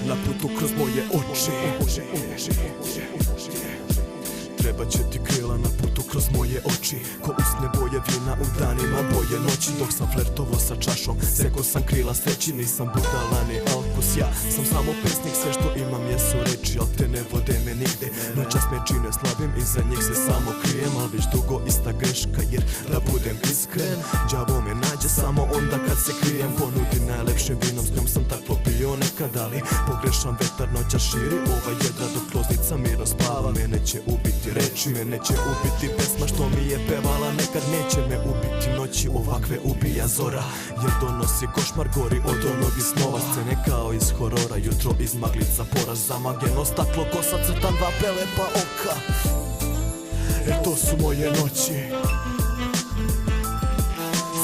na putu kroz moje oči. Treba će ti krila na putu kroz moje oči, ko usne boje vina u danima boje noći. Dok sam flertovo sa čašom, seko sam krila sreći. Nisam budala ni alkos, ja sam samo pesnik. Sve što imam jesu reči, al te ne vode me nigde. Noćas me čine slabim, iza njih se samo krijem. Al već dugo ista greška, jer da budem iskren, đavo me nađe samo onda kad se krijem. Ponudi najlepšim vinom, s njom sam tako bio nekad. Ali pogrešan vetar noća širi ova jedra, dok kloznica mi raspava. Mene će ubiti reči, mene će ubiti pesma što mi je pevala nekad. Neće me ubiti noći ovakve, ubija zora, jer donosi košmar gori od onog iz snova. Scene kao iz horora, jutro iz maglica, poraz zamagljeno staklo, kosa crtan, dva prelepa oka. To su moje noći,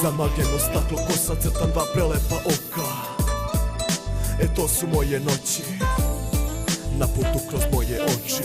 zamagljeno staklo, kosa crtan, dva prelepa oka. To su moje noći, na putu kroz moje oči.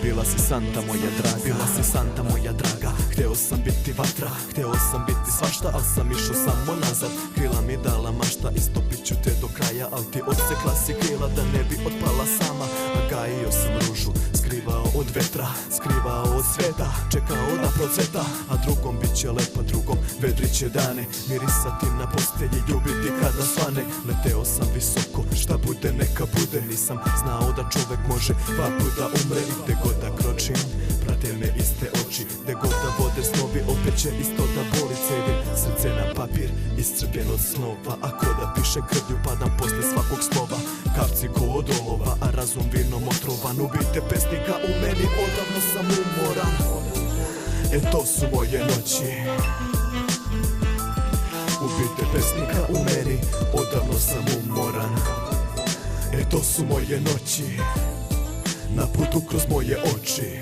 Bila si santa moja draga, bila si santa moja draga. Hteo sam biti vatra, hteo sam biti svašta, al sam išao samo nazad. Krila mi dala mašta, istopit ću te do kraja. Al ti odsekla si krila da ne bi otpala sama. A gajio sam ružu, skrivao od vetra, skrivao od sveta, čekao da procveta. A drugom bit će lepa, drugom vedrit će dane, mirisati na postelji, ljubiti kada svane. Leteo sam visoko, šta bude neka bude. Nisam znao da čovek može dva puta umre. I gde god da kročim, prate me iste oči. Gde god da vode snovi, opet će isto da boli. Cevim srce na papir, iscrpljen od snova. Ako da pišem krvlju, padam posle svakog slova. Karci ko od olova, a razum vinom otrovan. Ubijte pesnika u meni, odavno sam umoran. To su moje noći, ubijte pesnika u meni, odavno sam umoran. To su moje noći, na putu kroz moje oči.